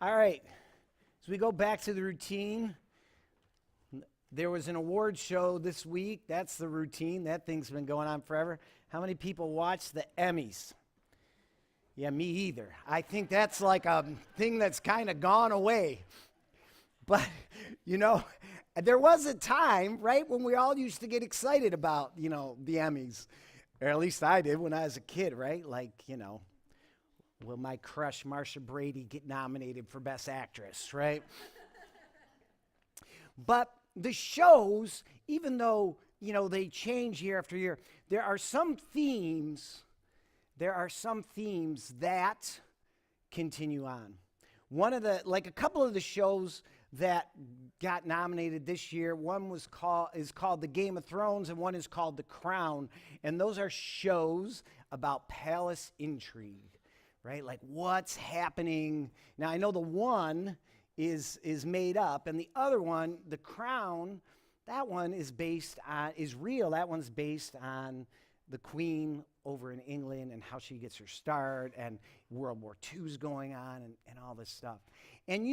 All right, as we go back to the routine, there was an award show this week. That's the routine. That thing's been going on forever. How many people watch the Emmys? Yeah, me either. I think that's like a thing that's kind of gone away. But, there was a time, right, when we all used to get excited about, the Emmys. Or at least I did when I was a kid, right? Like, will my crush Marsha Brady get nominated for Best Actress, right? But the shows, even though, they change year after year, there are some themes that continue on. A couple of the shows that got nominated this year, one is called The Game of Thrones, and one is called The Crown. And those are shows about palace intrigue, right? Like what's happening. Now, I know the one is made up, and the other one, The Crown, that one is real. That one's based on the Queen over in England and how she gets her start, and World War II's going on, and all this stuff. And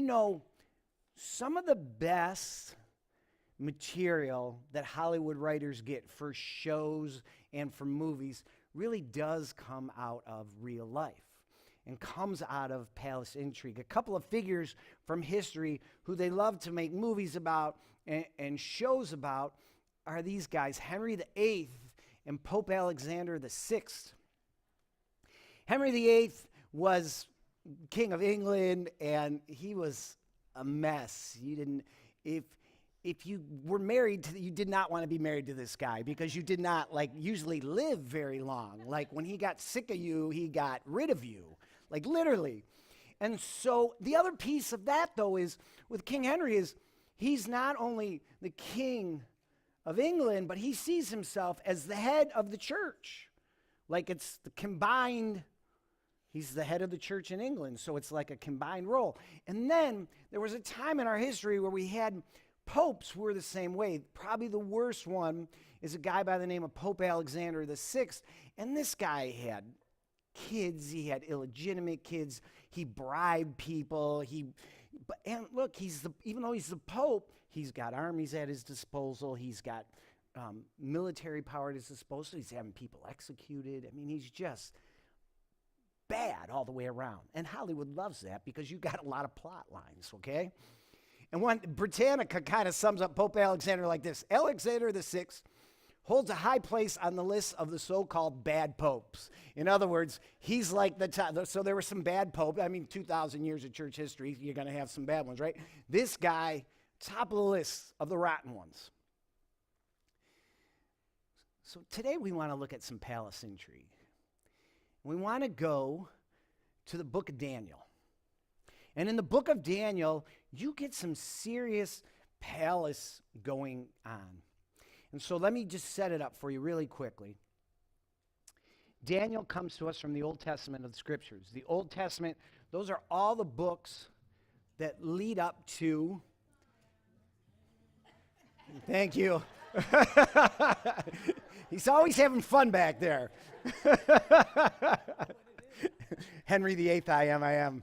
some of the best material that Hollywood writers get for shows and for movies really does come out of real life and comes out of palace intrigue. A couple of figures from history who they love to make movies about and shows about are these guys, Henry VIII and Pope Alexander VI. Henry VIII was King of England, and he was a mess. If you were married you did not want to be married to this guy because you did not usually live very long. Like when he got sick of you, he got rid of you, like literally. And so the other piece of that though is with King Henry is he's not only the king of England, but he sees himself as the head of the church. Like it's the combined. He's the head of the church in England, so it's like a combined role. And then there was a time in our history where we had popes who were the same way. Probably the worst one is a guy by the name of Pope Alexander VI. And this guy had kids. He had illegitimate kids. He bribed people. And look, even though he's the pope, he's got armies at his disposal. He's got military power at his disposal. He's having people executed. I mean, he's just bad all the way around. And Hollywood loves that because you got a lot of plot lines, okay? And one Britannica kind of sums up Pope Alexander like this. Alexander VI holds a high place on the list of the so-called bad popes. In other words, he's like the top. So there were some bad popes. 2,000 years of church history, you're going to have some bad ones, right? This guy, top of the list of the rotten ones. So today we want to look at some palace intrigue. We want to go to the book of Daniel. And in the book of Daniel, you get some serious palace going on. And so let me just set it up for you really quickly. Daniel comes to us from the Old Testament of the Scriptures. The Old Testament, those are all the books that lead up to... Thank you. He's always having fun back there. Henry VIII, I am.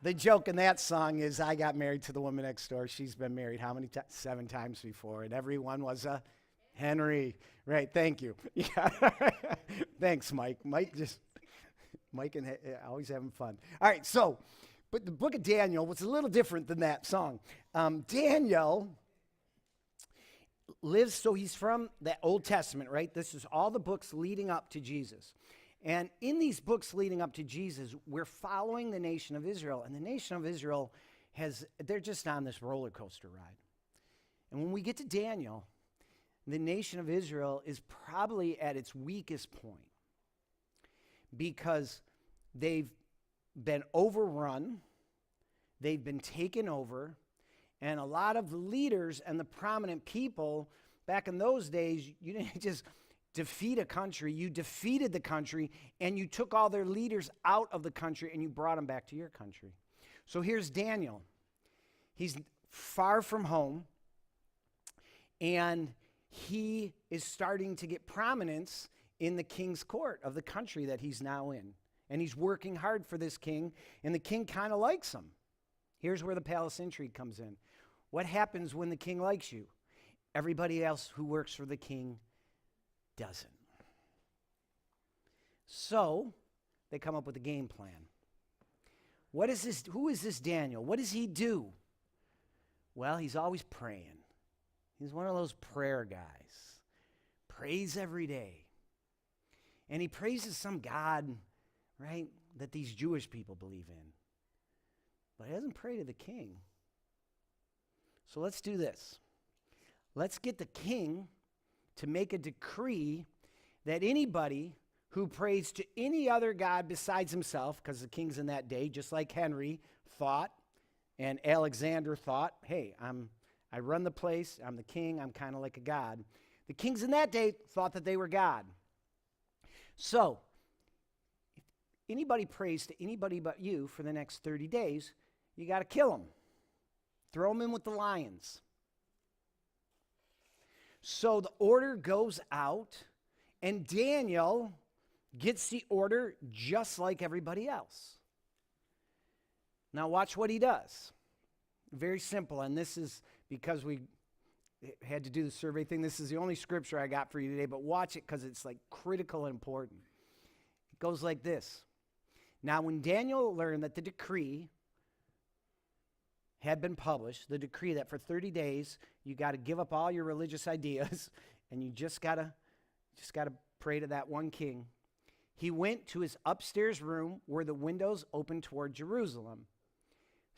The joke in that song is I got married to the woman next door. She's been married how many times? 7 times before, and everyone was a Henry. Right, thank you. Yeah. Thanks, Mike. Mike and always having fun. All right, but the book of Daniel was a little different than that song. Daniel lives, so he's from the Old Testament, right? This is all the books leading up to Jesus. And in these books leading up to Jesus, we're following the nation of Israel. And the nation of Israel they're just on this roller coaster ride. And when we get to Daniel, the nation of Israel is probably at its weakest point because they've been overrun, they've been taken over, and a lot of the leaders and the prominent people back in those days, you didn't just defeat a country, you defeated the country, and you took all their leaders out of the country and you brought them back to your country. So here's Daniel. He's far from home, and he is starting to get prominence in the king's court of the country that he's now in. And he's working hard for this king, and the king kind of likes him. Here's where the palace intrigue comes in. What happens when the king likes you? Everybody else who works for the king doesn't. So they come up with a game plan. What is this? Who is this Daniel? What does he do? Well, he's always praying. He's one of those prayer guys. Prays every day. And he praises some God, right, that these Jewish people believe in. But he doesn't pray to the king. So let's do this. Let's get the king to make a decree that anybody who prays to any other god besides himself, because the kings in that day, just like Henry thought and Alexander thought, hey, I run the place, I'm the king, I'm kind of like a god. The kings in that day thought that they were God. So, if anybody prays to anybody but you for the next 30 days, you got to kill them. Throw them in with the lions. So the order goes out, and Daniel gets the order just like everybody else. Now watch what he does. Very simple, and this is because we had to do the survey thing. This is the only scripture I got for you today, but watch it because it's like critical and important. It goes like this. Now when Daniel learned that the decree had been published, the decree that for 30 days you got to give up all your religious ideas and you just got to pray to that one king, he went to his upstairs room where the windows opened toward Jerusalem.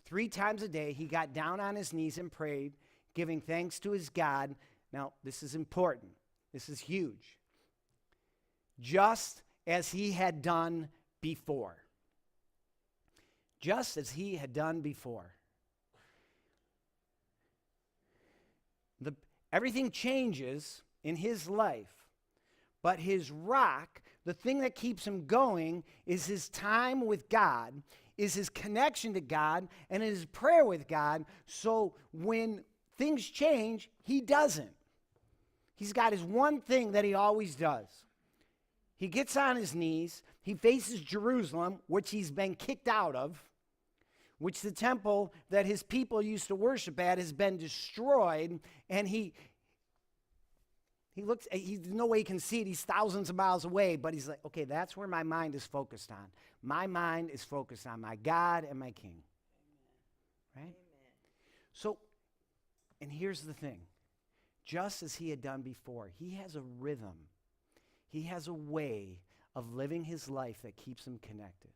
3 times a day he got down on his knees and prayed, giving thanks to his God. Now, this is important. This is huge. Just as he had done before. Just as he had done before. Everything changes in his life, but his rock, the thing that keeps him going, is his time with God, is his connection to God, and his prayer with God. So when things change, he doesn't. He's got his one thing that he always does. He gets on his knees. He faces Jerusalem, which he's been kicked out of, which the temple that his people used to worship at has been destroyed, and he looks, there's no way he can see it. He's thousands of miles away, but he's like, okay, that's where my mind is focused on. My mind is focused on my God and my King. Right? Amen. So, and here's the thing. Just as he had done before, he has a rhythm. He has a way of living his life that keeps him connected.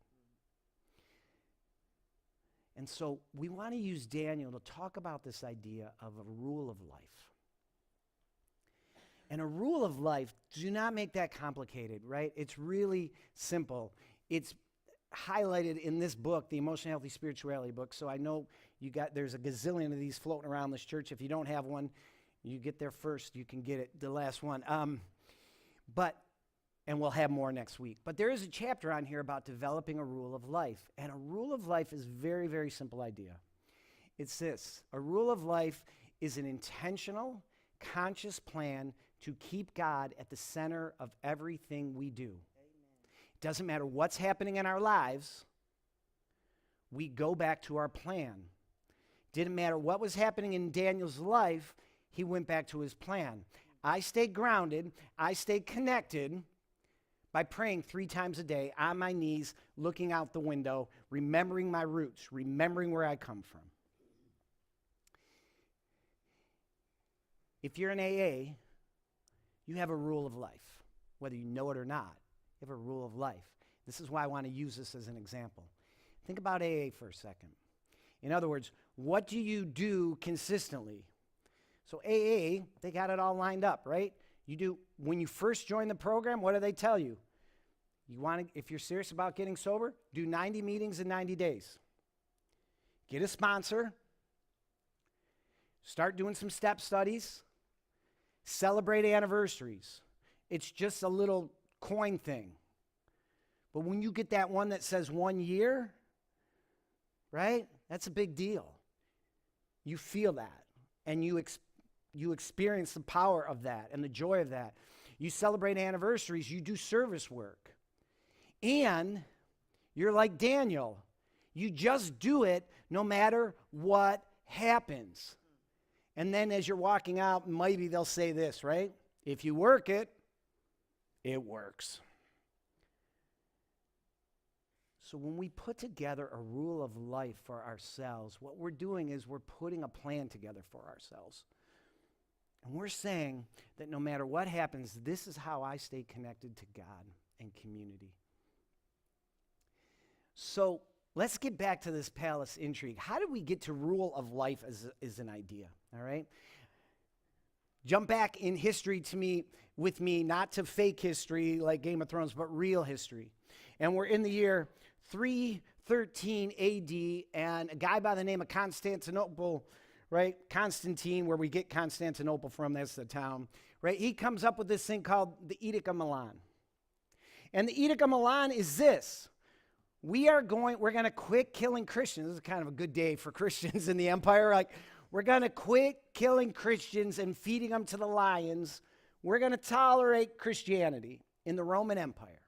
And so we want to use Daniel to talk about this idea of a rule of life. And a rule of life, do not make that complicated, right? It's really simple. It's highlighted in this book, the Emotionally Healthy Spirituality book. So I know there's a gazillion of these floating around this church. If you don't have one, you get there first. You can get it, the last one. And we'll have more next week. But there is a chapter on here about developing a rule of life. And a rule of life is a very, very simple idea. It's this. A rule of life is an intentional, conscious plan to keep God at the center of everything we do. Amen. It doesn't matter what's happening in our lives. We go back to our plan. Didn't matter what was happening in Daniel's life. He went back to his plan. I stayed grounded. I stayed connected by praying 3 times a day on my knees, looking out the window, remembering my roots, remembering where I come from. If you're in AA, you have a rule of life. Whether you know it or not, you have a rule of life. This is why I want to use this as an example. Think about AA for a second. In other words, what do you do consistently? So AA, they got it all lined up, right? You do, when you first join the program, what do they tell you? If you're serious about getting sober, do 90 meetings in 90 days. Get a sponsor. Start doing some step studies. Celebrate anniversaries. It's just a little coin thing. But when you get that one that says 1 year, right? That's a big deal. You feel that, and you experience the power of that and the joy of that. You celebrate anniversaries, you do service work. And You're like Daniel. You just do it no matter what happens. And then as you're walking out, maybe they'll say this, right? If you work it, it works. So when we put together a rule of life for ourselves, what we're doing is we're putting a plan together for ourselves. And we're saying that no matter what happens, this is how I stay connected to God and community. So let's get back to this palace intrigue. How did we get to rule of life as an idea? All right? Jump back in history with me, not to fake history like Game of Thrones, but real history. And we're in the year 313 AD, and a guy by the name of Constantinople, right? Constantine, where we get Constantinople from, that's the town, right? He comes up with this thing called the Edict of Milan. And the Edict of Milan is this. We're going to quit killing Christians. This is kind of a good day for Christians in the empire. Like, we're going to quit killing Christians and feeding them to the lions. We're going to tolerate Christianity in the Roman Empire.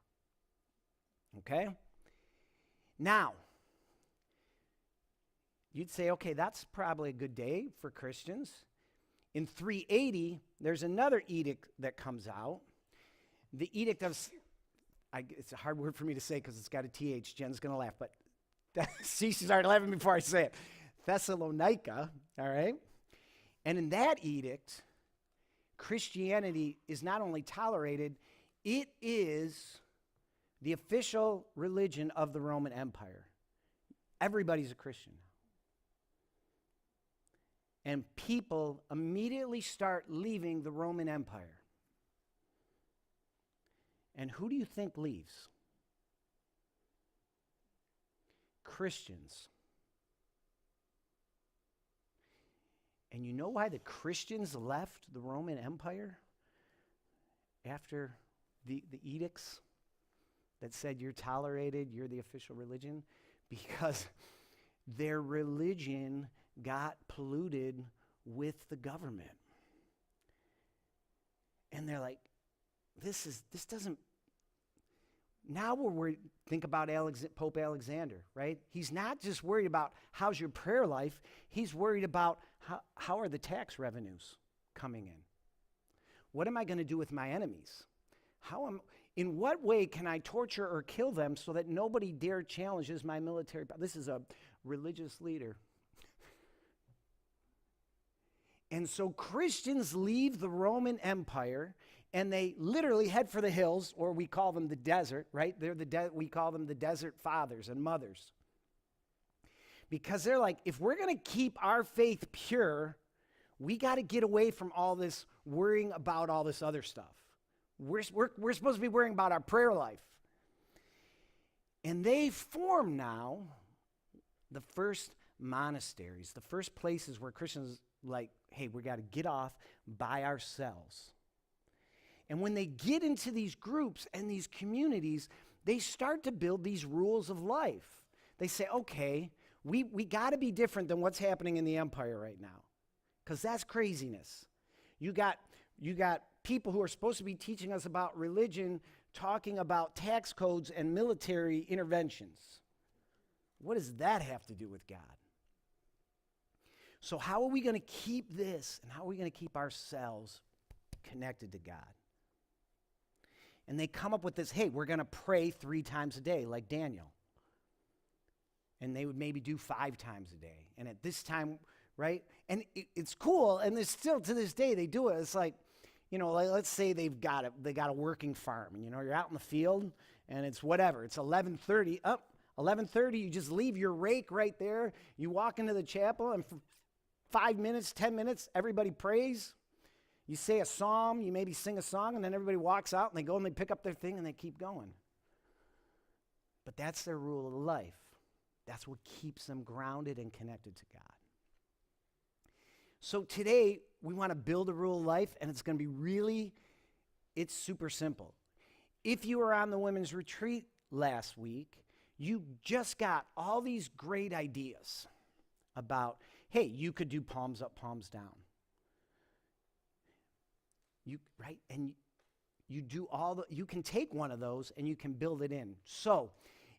Okay? Now, you'd say, okay, that's probably a good day for Christians. In 380, there's another edict that comes out. The Edict of, it's a hard word for me to say because it's got a TH. Jen's going to laugh, but she's already laughing before I say it. Thessalonica, all right? And in that edict, Christianity is not only tolerated, it is the official religion of the Roman Empire. Everybody's a Christian now. And people immediately start leaving the Roman Empire. And who do you think leaves? Christians. And you know why the Christians left the Roman Empire after the edicts that said you're tolerated, you're the official religion? Because their religion got polluted with the government. And they're like, this doesn't, now we're worried, think about Pope Alexander, right? He's not just worried about how's your prayer life, he's worried about how are the tax revenues coming in? What am I going to do with my enemies? In what way can I torture or kill them so that nobody dare challenges my military power? This is a religious leader. And so Christians leave the Roman Empire and they literally head for the hills, or we call them the desert, right? We call them the desert fathers and mothers. Because they're like, if we're going to keep our faith pure, we got to get away from all this worrying about all this other stuff. We're supposed to be worrying about our prayer life. And they form now the first monasteries, the first places where Christians like, hey, we got to get off by ourselves. And when they get into these groups and these communities, they start to build these rules of life. They say, okay, we got to be different than what's happening in the empire right now, because that's craziness. You got people who are supposed to be teaching us about religion talking about tax codes and military interventions. What does that have to do with God? So how are we going to keep this, and how are we going to keep ourselves connected to God? And they come up with this, hey, we're going to pray 3 times a day like Daniel. And they would maybe do 5 times a day. And at this time, right? And it's cool, and there's still to this day they do it. It's like, let's say they got a working farm, and you're out in the field, and it's whatever. It's 11:30. 11:30, you just leave your rake right there. You walk into the chapel, and for 5 minutes, 10 minutes, everybody prays. You say a psalm, you maybe sing a song, and then everybody walks out, and they go and they pick up their thing, and they keep going. But that's their rule of life. That's what keeps them grounded and connected to God. So today, we want to build a rule of life, and it's going to be it's super simple. If you were on the women's retreat last week, you just got all these great ideas about, hey, you could do palms up, palms down. Right? And you can take one of those and you can build it in. So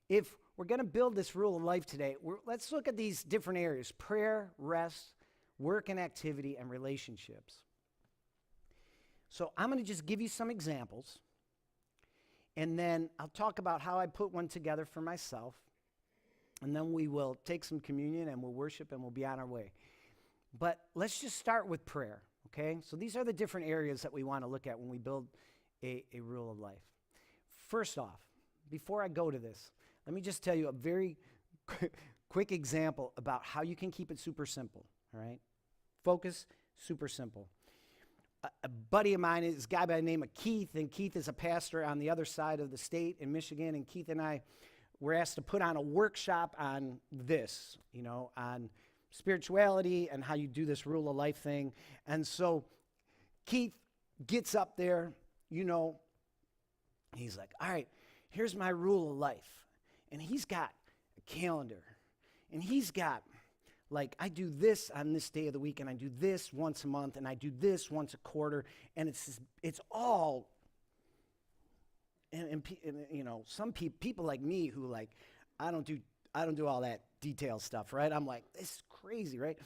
if we're going to build this rule of life today. Let's look at these different areas: prayer, rest, work and activity, and relationships. So I'm going to just give you some examples, and then I'll talk about how I put one together for myself, and then we will take some communion, and we'll worship, and we'll be on our way. But let's just start with prayer, okay? So these are the different areas that we want to look at when we build a rule of life. First off, before I go to this, let me just tell you a very quick example about how you can keep it super simple, all right? Focus, super simple. A buddy of mine is a guy by the name of Keith, and Keith is a pastor on the other side of the state in Michigan, and Keith and I were asked to put on a workshop on this, on spirituality and how you do this rule of life thing. And so Keith gets up there, he's like, all right, here's my rule of life. And he's got a calendar, and he's got, I do this on this day of the week, and I do this once a month, and I do this once a quarter, and it's all, and some people like me who I don't do all that detail stuff, right? I'm like, this is crazy, right?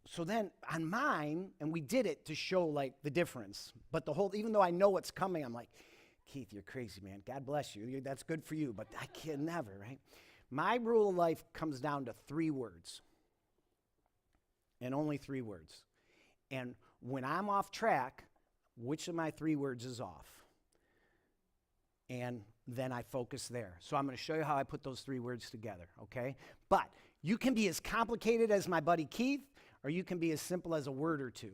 So then on mine, and we did it to show the difference, but even though I know what's coming, I'm like, Keith, you're crazy, man. God bless you. That's good for you, but I can never, right? My rule of life comes down to 3 words, and only 3 words. And when I'm off track, which of my 3 words is off? And then I focus there. So I'm going to show you how I put those 3 words together, okay? But you can be as complicated as my buddy Keith, or you can be as simple as a word or 2.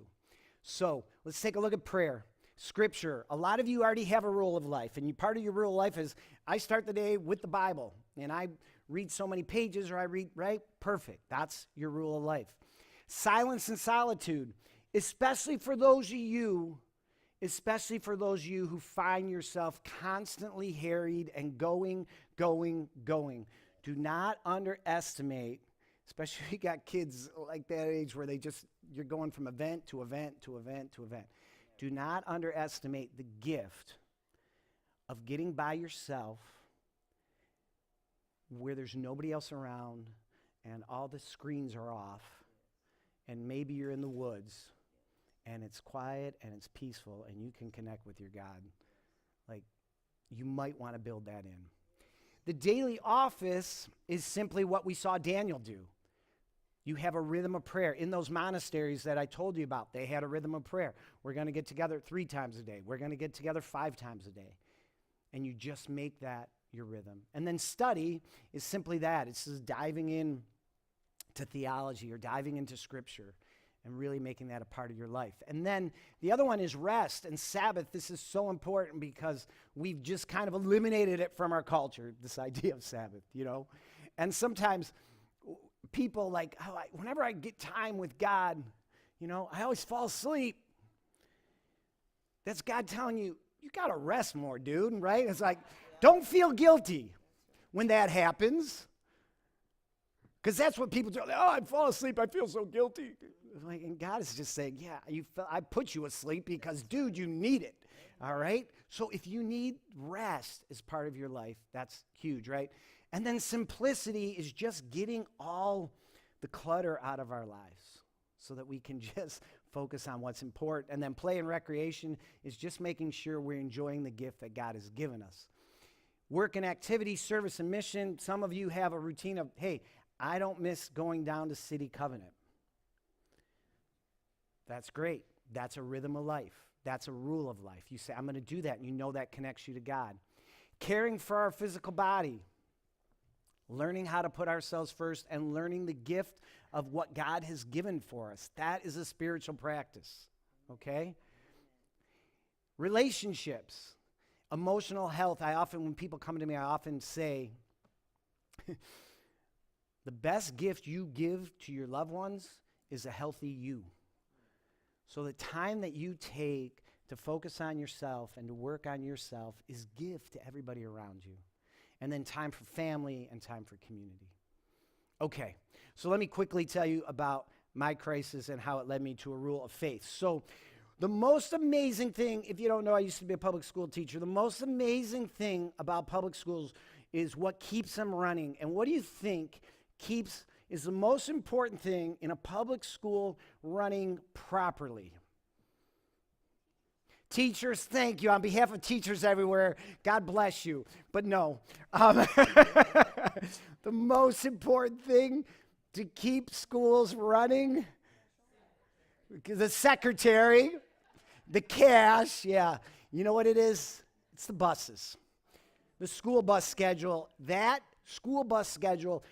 So let's take a look at prayer. Scripture. A lot of you already have a rule of life, and part of your rule of life is I start the day with the Bible, and I read so many pages, or I read, right? Perfect. That's your rule of life. Silence and solitude, especially for those of you who find yourself constantly harried and going. Do not underestimate, especially if you got kids like that age where you're going from event to event to event to event. Do not underestimate the gift of getting by yourself where there's nobody else around and all the screens are off, and maybe you're in the woods and it's quiet and it's peaceful and you can connect with your God. You might want to build that in. The daily office is simply what we saw Daniel do. You have a rhythm of prayer. In those monasteries that I told you about, they had a rhythm of prayer. We're going to get together 3 times a day. We're going to get together 5 times a day. And you just make that your rhythm. And then study is simply that. It's just diving in to theology or diving into Scripture and really making that a part of your life. And then the other one is rest and Sabbath. This is so important because we've just kind of eliminated it from our culture, this idea of Sabbath, And sometimes people whenever I get time with God, I always fall asleep. That's God telling you, you got to rest more, dude, right? It's don't feel guilty when that happens. Because that's what people do. Oh, I fall asleep. I feel so guilty. And God is just saying, yeah, I put you asleep because, dude, you need it. All right? So if you need rest as part of your life, that's huge, right? And then simplicity is just getting all the clutter out of our lives so that we can just focus on what's important. And then play and recreation is just making sure we're enjoying the gift that God has given us. Work and activity, service and mission. Some of you have a routine of, hey, I don't miss going down to City Covenant. That's great. That's a rhythm of life. That's a rule of life. You say, I'm going to do that, and you know that connects you to God. Caring for our physical body. Learning how to put ourselves first and learning the gift of what God has given for us. That is a spiritual practice, okay? Relationships, emotional health. When people come to me, I often say, the best gift you give to your loved ones is a healthy you. So the time that you take to focus on yourself and to work on yourself is gift to everybody around you. And then time for family and time for community. Okay, so let me quickly tell you about my crisis and how it led me to a rule of faith. So the most amazing thing, if you don't know, I used to be a public school teacher. The most amazing thing about public schools is what keeps them running. And what do you think is the most important thing in a public school running properly? Teachers, thank you. On behalf of teachers everywhere, God bless you. But no, the most important thing to keep schools running, the secretary, the cash, yeah. You know what it is? It's the buses. The school bus schedule. That school bus schedule,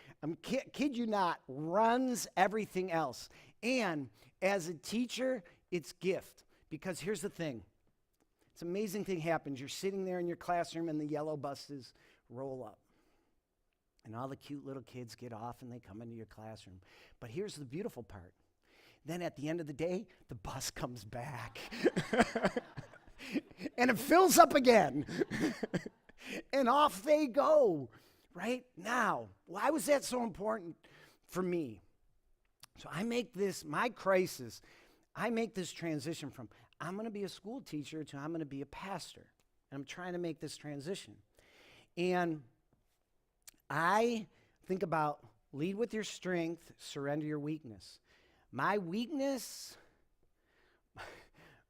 kid you not, runs everything else. And as a teacher, it's gift. Because here's the thing. It's an amazing thing happens. You're sitting there in your classroom and the yellow buses roll up. And all the cute little kids get off and they come into your classroom. But here's the beautiful part. Then at the end of the day, the bus comes back. And it fills up again. And off they go. Right? Now, why was that so important for me? So I make this, my crisis, I make this transition from I'm going to be a school teacher to I'm going to be a pastor. And I'm trying to make this transition. And I think about lead with your strength, surrender your weakness. My weakness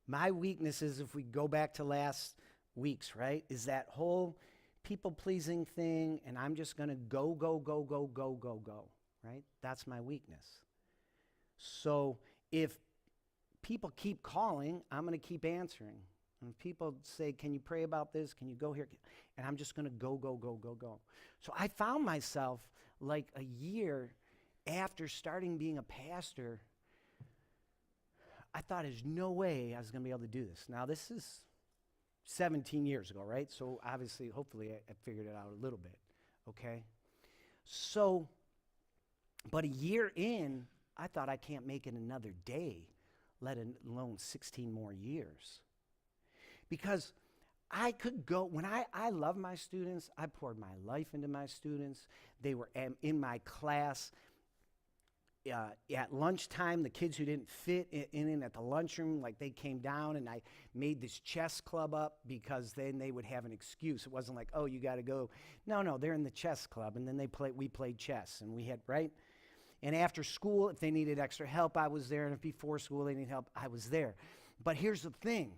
is, if we go back to last week's, right, is that whole people-pleasing thing, and I'm just going to go, right? That's my weakness. So if people keep calling, I'm going to keep answering. And people say, can you pray about this? Can you go here? And I'm just going to go. So I found myself like a year after starting being a pastor, I thought there's no way I was going to be able to do this. Now, this is 17 years ago, right? So obviously, hopefully, I figured it out a little bit, okay? So, but a year in, I thought I can't make it another day, let alone 16 more years. Because I could go, when I love my students, I poured my life into my students. They were in my class. At lunchtime, the kids who didn't fit in at the lunchroom, like they came down and I made this chess club up because then they would have an excuse. It wasn't like, oh, you got to go. No, they're in the chess club. And then we played chess and we had, right? And after school, if they needed extra help, I was there. And if before school they needed help, I was there. But here's the thing.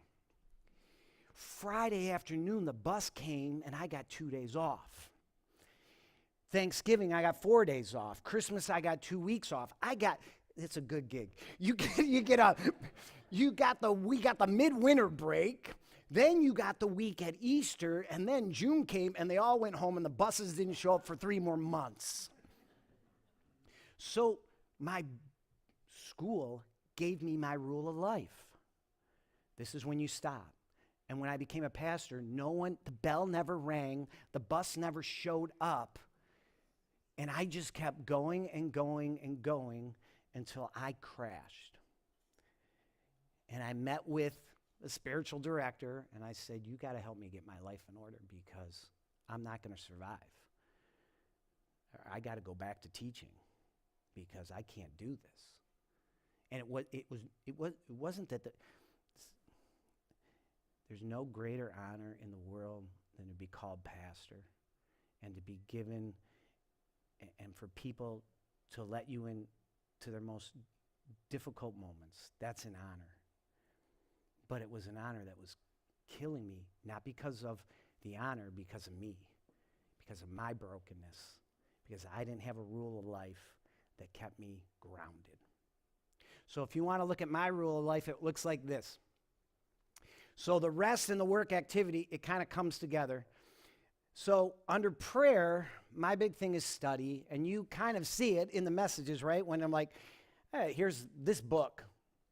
Friday afternoon, the bus came and I got 2 days off. Thanksgiving, I got 4 days off. Christmas, I got 2 weeks off. It's a good gig. We got the midwinter break. Then you got the week at Easter, and then June came, and they all went home, and the buses didn't show up for 3 more months. So my school gave me my rule of life. This is when you stop. And when I became a pastor, the bell never rang, the bus never showed up, and I just kept going until I crashed. And I met with the spiritual director, and I said, you got to help me get my life in order because I'm not going to survive. I got to go back to teaching because I can't do this. And it wasn't that there's no greater honor in the world than to be called pastor and to be given and for people to let you in to their most difficult moments. That's an honor. But it was an honor that was killing me, not because of the honor, because of me, because of my brokenness, because I didn't have a rule of life that kept me grounded. So if you want to look at my rule of life, it looks like this. So the rest and the work activity, it kind of comes together. So under prayer, my big thing is study, and you kind of see it in the messages, right? When I'm like, hey, here's this book,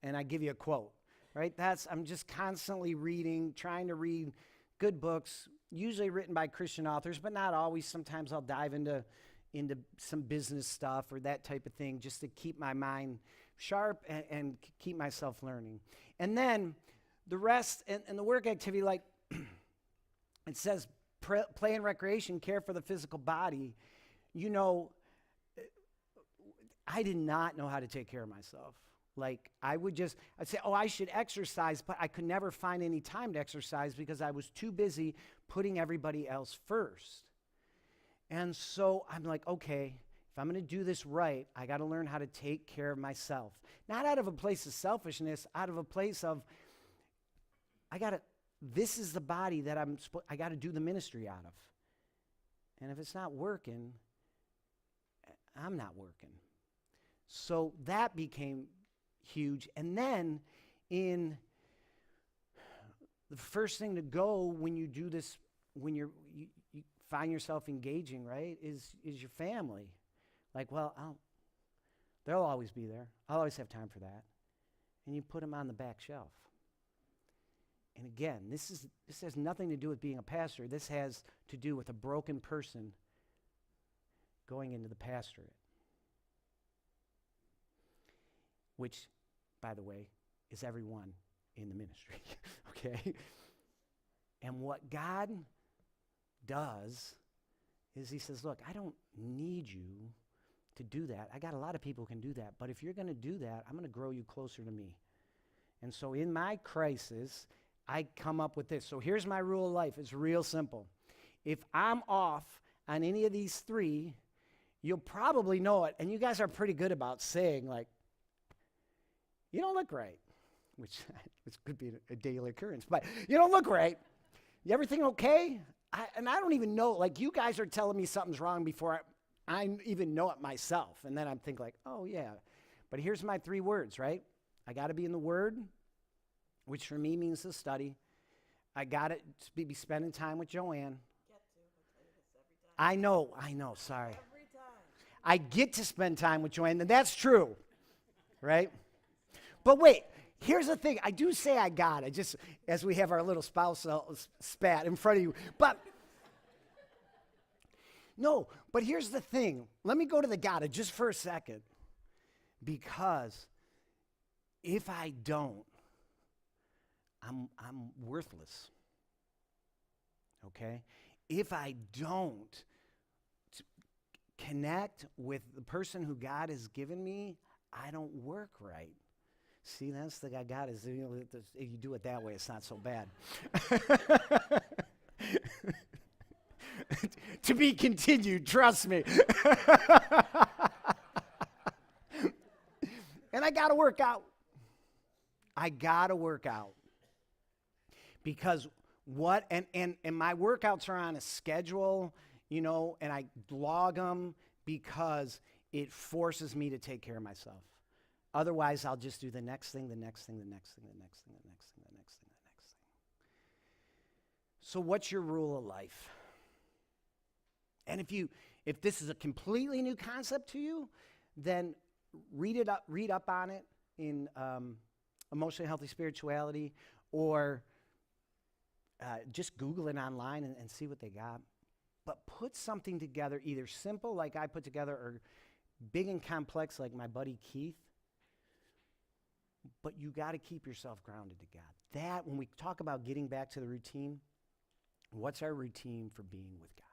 and I give you a quote, right? I'm just constantly reading, trying to read good books, usually written by Christian authors, but not always. Sometimes I'll dive into some business stuff or that type of thing just to keep my mind sharp and keep myself learning. And then the rest and the work activity, like it says, play and recreation, care for the physical body. You know, I did not know how to take care of myself. Like I'd say, oh, I should exercise, but I could never find any time to exercise because I was too busy putting everybody else first. And so I'm like, okay, if I'm going to do this right, I got to learn how to take care of myself. Not out of a place of selfishness, out of a place of, this is the body that I got to do the ministry out of. And if it's not working, I'm not working. So that became huge. And then in the first thing to go when you do this, when you find yourself engaging, right, is your family. Like, well, they'll always be there. I'll always have time for that. And you put them on the back shelf. And again, this has nothing to do with being a pastor. This has to do with a broken person going into the pastorate. Which, by the way, is everyone in the ministry, okay? And what God does is he says, look, I don't need you to do that. I got a lot of people who can do that, but if you're going to do that, I'm going to grow you closer to me. And so in my crisis, I come up with this. So here's my rule of life. It's real simple. If I'm off on any of these three, you'll probably know it. And you guys are pretty good about saying, like, you don't look right, which could be a daily occurrence, but you don't look right. Everything okay? I don't even know, like, you guys are telling me something's wrong before I even know it myself. And then I'm thinking, like, oh, yeah. But here's my three words, right? I got to be in the Word, which for me means to study. I got to be spending time with Joanne. I know, sorry. Every time. I get to spend time with Joanne, and that's true, right? But wait, here's the thing. I do say I got it, just as we have our little spousal spat in front of you. But no, but here's the thing. Let me go to the gotta just for a second. Because if I don't, I'm worthless. Okay? If I don't connect with the person who God has given me, I don't work right. See, that's the guy God is. If you do it that way, it's not so bad. To be continued, trust me. And I got to work out. I got to work out. Because and my workouts are on a schedule, and I log them because it forces me to take care of myself. Otherwise, I'll just do the next thing, the next thing, the next thing, the next thing, the next thing, the next thing, the next thing. So what's your rule of life? And if this is a completely new concept to you, then read up on it in Emotionally Healthy Spirituality, or just Google it online and see what they got. But put something together, either simple like I put together, or big and complex like my buddy Keith. But you got to keep yourself grounded to God. That, when we talk about getting back to the routine, what's our routine for being with God?